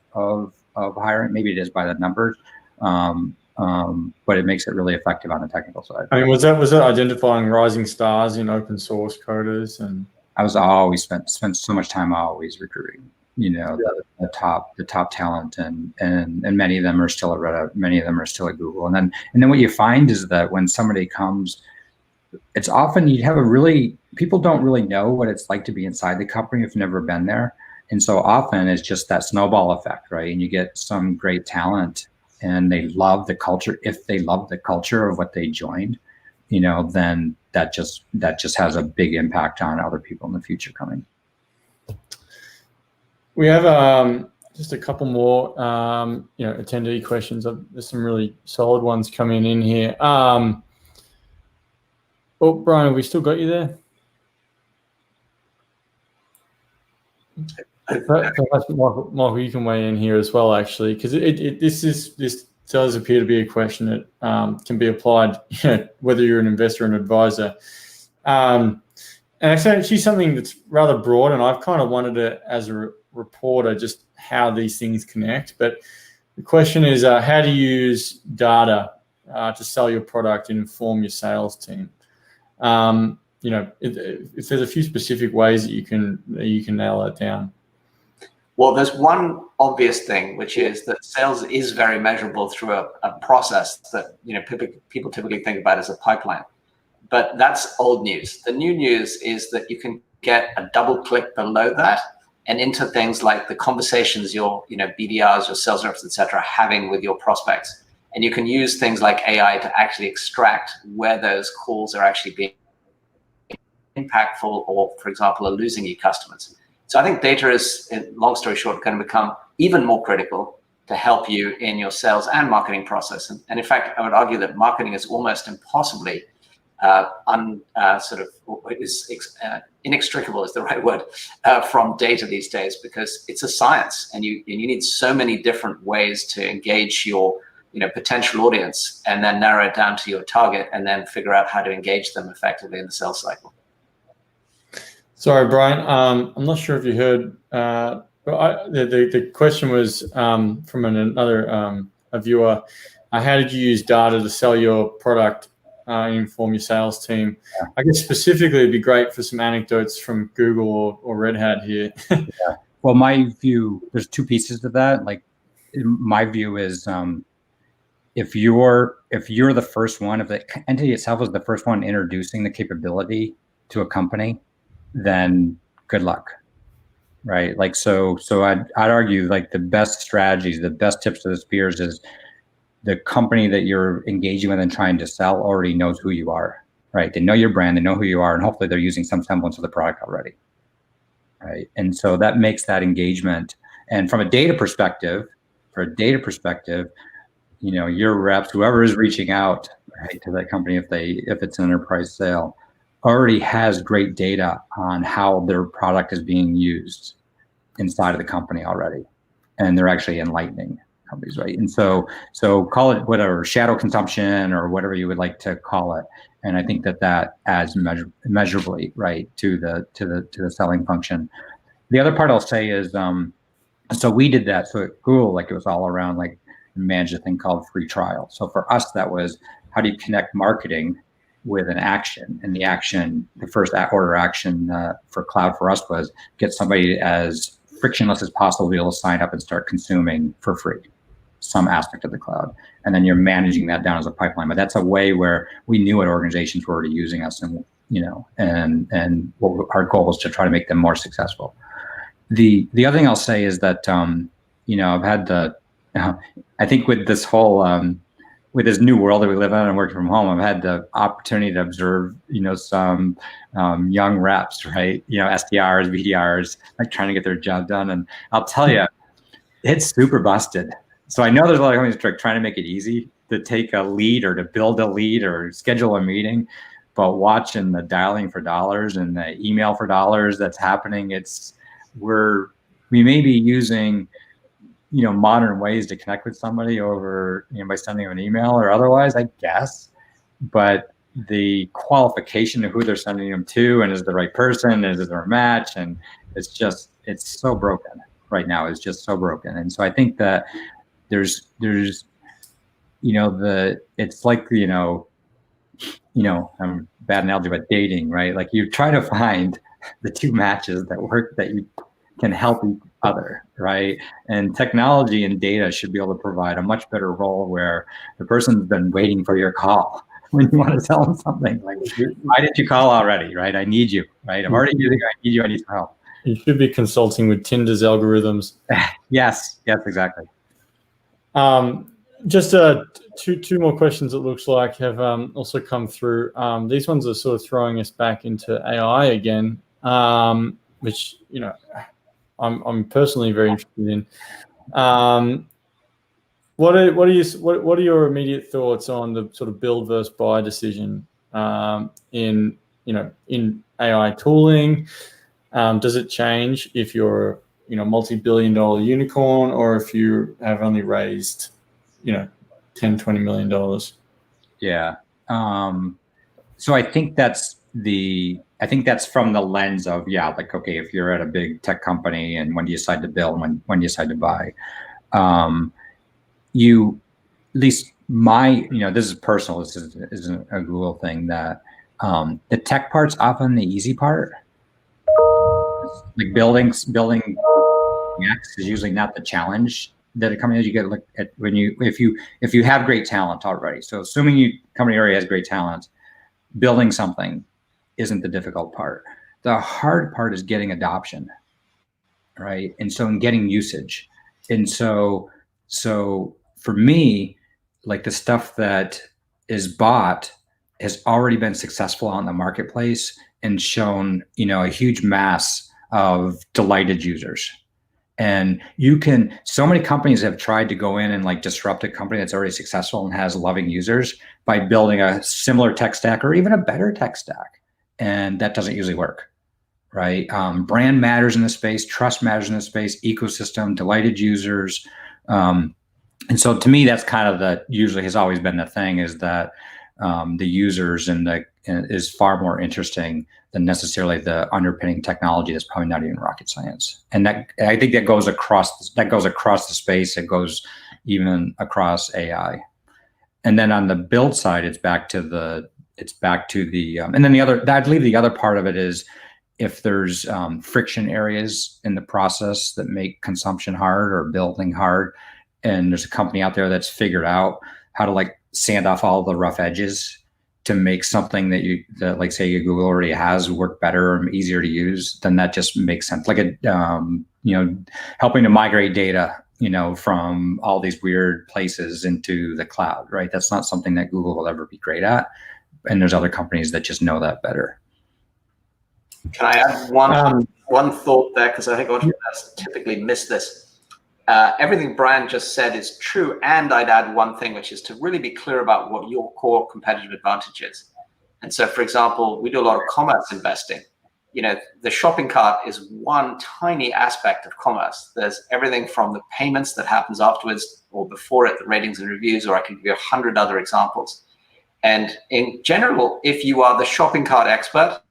hiring. Maybe it is by the numbers, but it makes it really effective on the technical side. I mean, was that identifying rising stars in open source coders and I was always spent so much time always recruiting, the top talent, and many of them are still at Reddit, many of them are still at Google. And then what you find is that when somebody comes, it's often people don't really know what it's like to be inside the company if you've never been there. And so often it's just that snowball effect, right? And you get some great talent and they love the culture. If they love the culture of what they joined, then that just has a big impact on other people in the future coming. We have just a couple more, attendee questions. There's some really solid ones coming in here. Brian, have we still got you there? Perhaps Michael, you can weigh in here as well, actually, because this does appear to be a question that can be applied, whether you're an investor or an advisor. And it's actually something that's rather broad, and I've kind of wanted to, as a reporter, just how these things connect. But the question is, how do you use data to sell your product and inform your sales team? If there's a few specific ways that you can nail that down. Well, there's one obvious thing, which is that sales is very measurable through a process that people typically think about as a pipeline. But that's old news. The new news is that you can get a double click below that and into things like the conversations your BDRs, your sales reps, etc., having with your prospects. And you can use things like AI to actually extract where those calls are actually being impactful, or, for example, are losing you customers. So I think data is, long story short, going to become even more critical to help you in your sales and marketing process. And in fact, I would argue that marketing is almost impossibly inextricable is the right word, from data these days, because it's a science, and you need so many different ways to engage your potential audience, and then narrow it down to your target, and then figure out how to engage them effectively in the sales cycle. Sorry, Brian. I'm not sure if you heard. The question was from another a viewer. How did you use data to sell your product and inform your sales team? Yeah. I guess specifically, it'd be great for some anecdotes from Google or Red Hat here. Yeah. Well, my view, there's two pieces to that. Like, my view is, if you're the first one, if the entity itself is the first one introducing the capability to a company, then good luck, right? Like, so I'd argue, like, the best strategies, the best tips to the spears is the company that you're engaging with and trying to sell already knows who you are, right? They know your brand, they know who you are, and hopefully they're using some semblance of the product already, right? And so that makes that engagement. And from a data perspective, your reps, whoever is reaching out, right, to that company, if it's an enterprise sale, already has great data on how their product is being used inside of the company already, and they're actually enlightening companies, right? And so call it whatever, shadow consumption or whatever you would like to call it. And I think that adds measurably, right, to the selling function. The other part I'll say is, so we did that. So at Google, like, it was all around, like, manage a thing called free trial. So for us, that was, how do you connect marketing with an action? And the first order action for cloud for us was get somebody as frictionless as possible to be able to sign up and start consuming for free some aspect of the cloud. And then you're managing that down as a pipeline. But that's a way where we knew what organizations were already using us, and what our goal was to try to make them more successful. The other thing I'll say is that I've had I think with this whole with this new world that we live in and working from home, I've had the opportunity to observe, some young reps, right? SDRs, BDRs, like, trying to get their job done. And I'll tell you, it's super busted. So I know there's a lot of companies trying to make it easy to take a lead or to build a lead or schedule a meeting, but watching the dialing for dollars and the email for dollars that's happening, we may be using modern ways to connect with somebody over, by sending them an email or otherwise, I guess. But the qualification of who they're sending them to, and is it the right person, is it their match, and it's so broken right now. It's just so broken. And so I think that there's it's like, bad analogy, but dating, right? Like, you try to find the two matches that work, that you can help each other, right? And technology and data should be able to provide a much better role where the person's been waiting for your call when you want to tell them something. Like, why didn't you call already, right? I need you, right? I'm already using you, I need you, I need some help. You should be consulting with Tinder's algorithms. Yes, exactly. Just two more questions, it looks like, have also come through. These ones are sort of throwing us back into AI again, which, you know, I'm personally very interested in. What are your immediate thoughts on the sort of build versus buy decision in AI tooling? Does it change if you're multi-billion-dollar unicorn, or if you have only raised $10-20 million? Yeah. So I think that's from the lens of, like, okay, if you're at a big tech company, and when do you decide to build, when do you decide to buy? At least this is personal, this isn't a Google thing, that the tech part's often the easy part. Like building X is usually not the challenge that a company has. You get to look at if you have great talent already. So assuming your company already has great talent, building something isn't the difficult part. The hard part is getting adoption, right? And so in getting usage. And so for me, like, the stuff that is bought has already been successful on the marketplace and shown, a huge mass of delighted users. And so many companies have tried to go in and like disrupt a company that's already successful and has loving users by building a similar tech stack or even a better tech stack. And that doesn't usually work, right? Brand matters in the space, trust matters in the space, ecosystem, delighted users. And so to me, that's kind of usually has always been the thing, is that the users is far more interesting than necessarily the underpinning technology that's probably not even rocket science. And I think that goes across the space. It goes even across AI. And then on the build side, it's back to the and then I believe the other part of it is, if there's friction areas in the process that make consumption hard or building hard, and there's a company out there that's figured out how to like sand off all the rough edges to make something that like say Google already has work better and easier to use, then that just makes sense. Like helping to migrate data, from all these weird places into the cloud, right? That's not something that Google will ever be great at. And there's other companies that just know that better. Can I add one thought there? Because I think entrepreneurs typically miss this. Everything Brian just said is true, and I'd add one thing, which is to really be clear about what your core competitive advantage is. And so, for example, we do a lot of commerce investing. The shopping cart is one tiny aspect of commerce. There's everything from the payments that happens afterwards or before it, the ratings and reviews, or I can give you 100 other examples. And in general, if you are the shopping cart expert,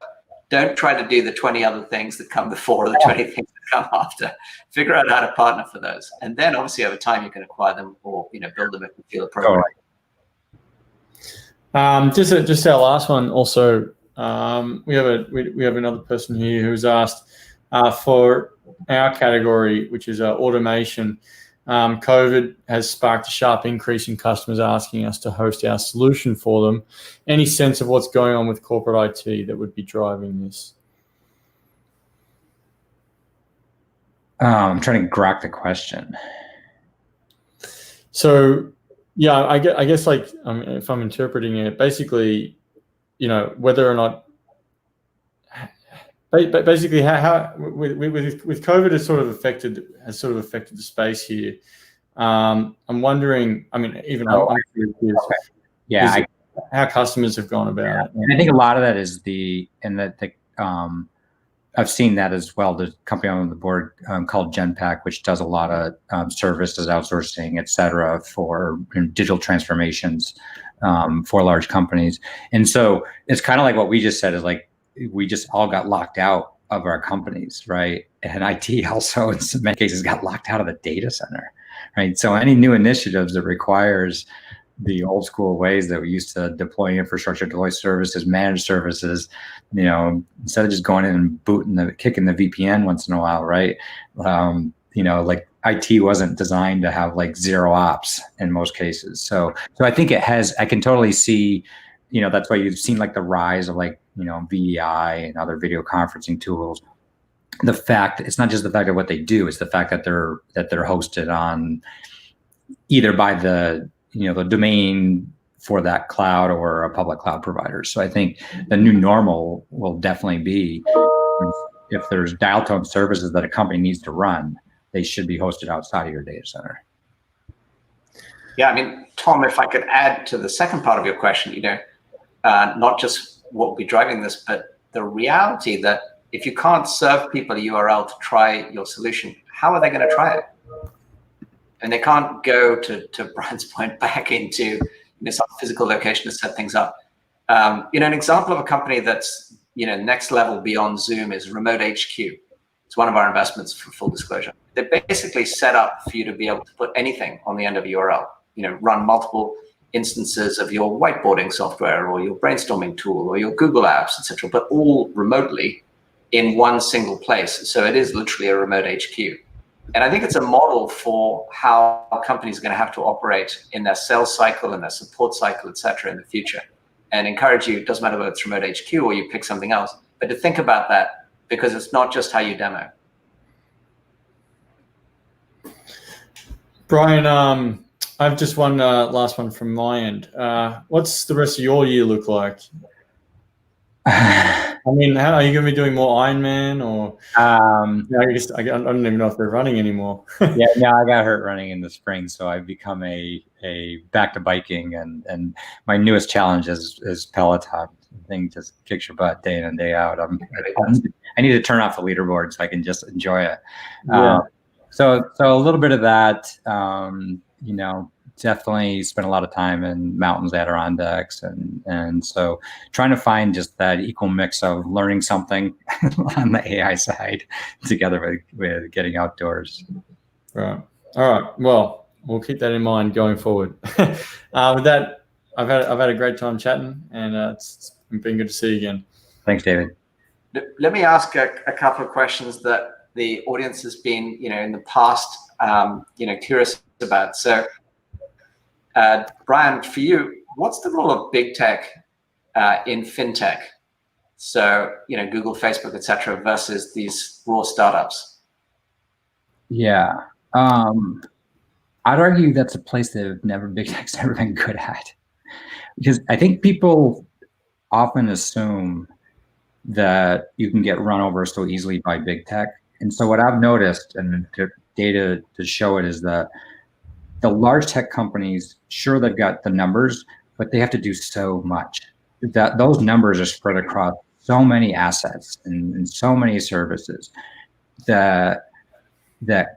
don't try to do the 20 other things that come before or the 20 things that come after. Figure out how to partner for those. And then obviously over time you can acquire them or build them if you feel appropriate. Just our last one also, we have another person here who's asked for our category, which is automation. COVID has sparked a sharp increase in customers asking us to host our solution for them. Any sense of what's going on with corporate IT that would be driving this? I'm trying to grok the question. So, yeah, I guess like if I'm interpreting it, basically, whether or not, basically how with COVID has sort of affected the space here. I'm wondering. I mean, even I'm curious, how customers have gone about it. And I think a lot of that is I've seen that as well. There's a company on the board called Genpact, which does a lot of services, outsourcing, et cetera, for digital transformations for large companies. And so it's kind of like what we just said, is like, we just all got locked out of our companies, right? And IT also, in many cases, got locked out of the data center, right? So any new initiatives that requires the old school ways that we used to deploy infrastructure, deploy services, manage services, instead of just going in and kicking the VPN once in a while, right? Like IT wasn't designed to have like zero ops in most cases. So I think I can totally see, that's why you've seen like the rise of like, VDI and other video conferencing tools. The fact, it's not just the fact of what they do, it's the fact that they're hosted on either by the domain for that cloud or a public cloud provider. So I think the new normal will definitely be, if there's dial tone services that a company needs to run, they should be hosted outside of your data center. Yeah, I mean, Tom, if I could add to the second part of your question, not just what will be driving this, but the reality that if you can't serve people a URL to try your solution, how are they going to try it? And they can't go, to Brian's point, back into some physical location to set things up. An example of a company that's next level beyond Zoom is Remote HQ. It's one of our investments, for full disclosure. They're basically set up for you to be able to put anything on the end of a URL. Run multiple instances of your whiteboarding software or your brainstorming tool or your Google apps, etc., but all remotely in one single place. So it is literally a remote HQ. And I think it's a model for how companies are going to have to operate in their sales cycle and their support cycle, et cetera, in the future. And encourage you, it doesn't matter whether it's remote HQ or you pick something else, but to think about that, because it's not just how you demo. Brian, I have just one last one from my end. What's the rest of your year look like? I mean, how are you going to be doing more Ironman or? I don't even know if they're running anymore. Yeah, no, I got hurt running in the spring, so I've become a back to biking, and my newest challenge is Peloton. The thing just kicks your butt day in and day out. I need to turn off the leaderboard so I can just enjoy it. Yeah. So a little bit of that. Definitely spent a lot of time in mountains, Adirondacks, and so trying to find just that equal mix of learning something on the AI side together with getting outdoors. Right. All right. Well, we'll keep that in mind going forward. With that, I've had a great time chatting, and it's been good to see you again. Thanks, David. Let me ask a couple of questions that the audience has been, in the past, curious about. So. Brian, for you, what's the role of big tech in fintech? So, Google, Facebook, et cetera, versus these raw startups. Yeah. I'd argue that's a place that big tech's never been good at. Because I think people often assume that you can get run over so easily by big tech. And so what I've noticed, and the data to show it, is that the large tech companies, sure, they've got the numbers, but they have to do so much. That those numbers are spread across so many assets and so many services that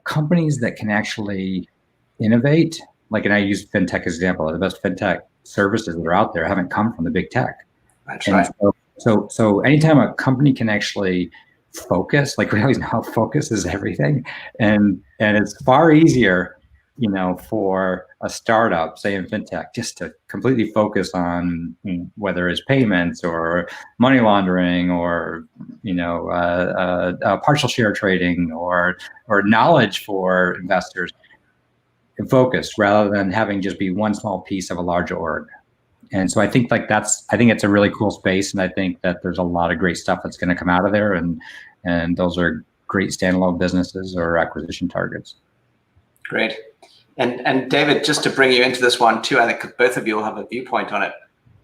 companies that can actually innovate, and I use fintech as an example, the best fintech services that are out there haven't come from the big tech. That's right. So anytime a company can actually focus, we always know focus is everything, and it's far easier, for a startup, say in fintech, just to completely focus on whether it's payments or money laundering or partial share trading or knowledge for investors, and focus rather than having just be one small piece of a large org. And so I think it's a really cool space, and I think that there's a lot of great stuff that's going to come out of there, and those are great standalone businesses or acquisition targets. Great. And David, just to bring you into this one too, I think both of you will have a viewpoint on it.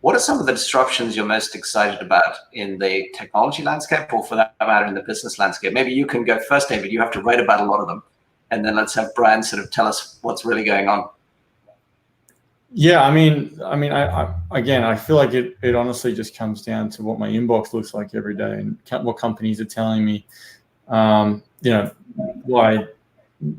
What are some of the disruptions you're most excited about in the technology landscape, or for that matter, in the business landscape? Maybe you can go first, David. You have to write about a lot of them. And then let's have Brian sort of tell us what's really going on. Yeah, I feel like it honestly just comes down to what my inbox looks like every day and what companies are telling me, why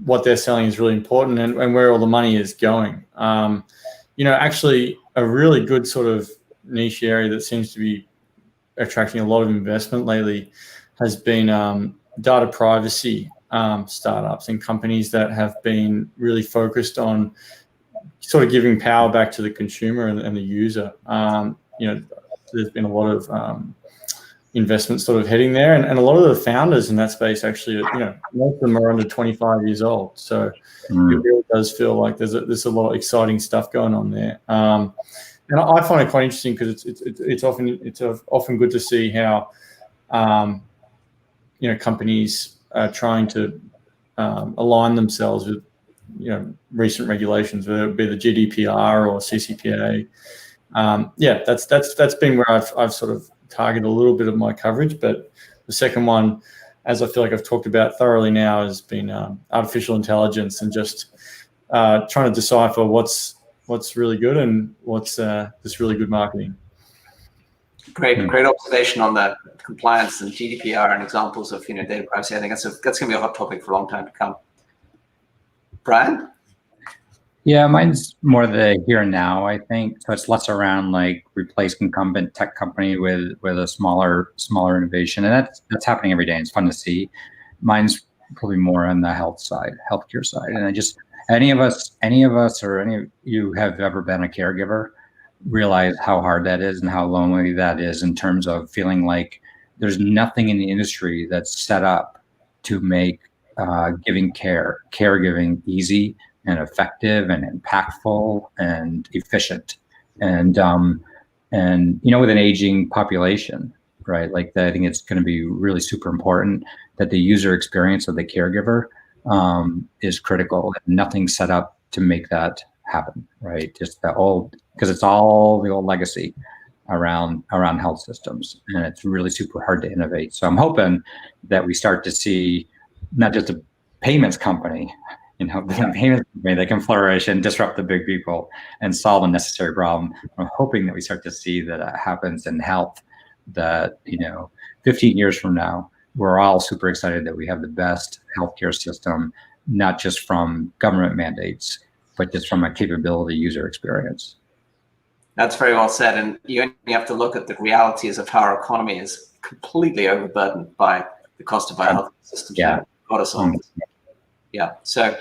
what they're selling is really important and where all the money is going. Actually a really good sort of niche area that seems to be attracting a lot of investment lately has been data privacy startups and companies that have been really focused on sort of giving power back to the consumer and the user. There's been a lot of investment sort of heading there, and a lot of the founders in that space actually, most of them are under 25 years old. So it really does feel like there's a lot of exciting stuff going on there. And I find it quite interesting because it's often good to see how companies are trying to align themselves with recent regulations, whether it be the GDPR or CCPA. That's been where I've sort of targeted a little bit of my coverage. But the second one, as I feel like I've talked about thoroughly now, has been artificial intelligence and just trying to decipher what's really good and what's just really good marketing. Great observation on the compliance and GDPR and examples of data privacy. I think that's going to be a hot topic for a long time to come. Brian? Yeah, mine's more the here and now, I think. So it's less around like replace incumbent tech company with a smaller innovation, and that's happening every day. And it's fun to see. Mine's probably more on the healthcare side. And I just any of us or any of you have ever been a caregiver realize how hard that is and how lonely that is in terms of feeling like there's nothing in the industry that's set up to make caregiving easy and effective and impactful and efficient, and with an aging population, right? Like I think it's going to be really super important that the user experience of the caregiver is critical. Nothing's set up to make that happen, right? Just because it's all the old legacy around health systems, and it's really super hard to innovate. So I'm hoping that we start to see not just a payments company, the payments company that can flourish and disrupt the big people and solve a necessary problem. I'm hoping that we start to see that happens in health, that 15 years from now, we're all super excited that we have the best healthcare system, not just from government mandates, but just from a capability user experience. That's very well said. And you only have to look at the realities of how our economy is completely overburdened by the cost of our health system. Yeah. Got us on. Yeah. So,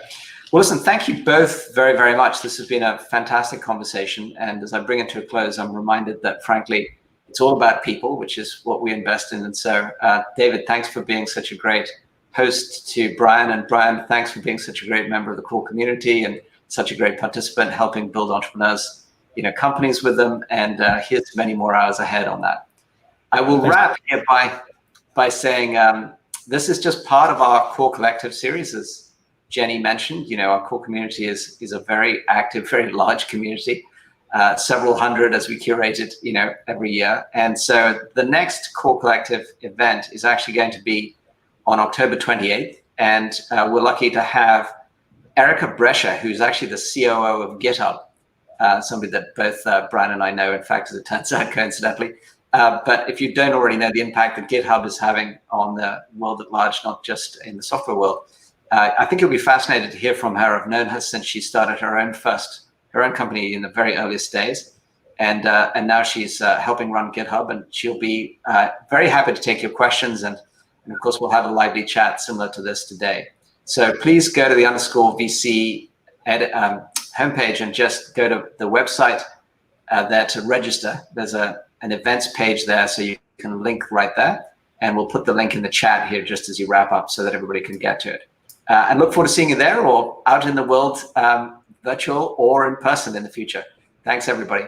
well, listen, thank you both very, very much. This has been a fantastic conversation. And as I bring it to a close, I'm reminded that, frankly, it's all about people, which is what we invest in. And so, David, thanks for being such a great host to Brian. And Brian, thanks for being such a great member of the core community and such a great participant helping build entrepreneurs, companies with them. And here's many more hours ahead on that. I will wrap here by saying this is just part of our core collective series, as Jenny mentioned. Our core community is a very active, very large community, several hundred as we curate it, every year. And so the next core collective event is actually going to be on October 28th. And we're lucky to have Erica Brescia, who's actually the COO of GitHub, somebody that both Brian and I know, in fact, as it turns out, coincidentally. But if you don't already know the impact that GitHub is having on the world at large, not just in the software world, I think you'll be fascinated to hear from her. I've known her since she started her own company in the very earliest days, and now she's helping run GitHub, and she'll be very happy to take your questions, and of course we'll have a lively chat similar to this today. So please go to the _VC homepage and just go to the website there to register. There's an events page there, so you can link right there, and we'll put the link in the chat here just as you wrap up so that everybody can get to it. And look forward to seeing you there or out in the world, virtual or in person in the future. Thanks, everybody.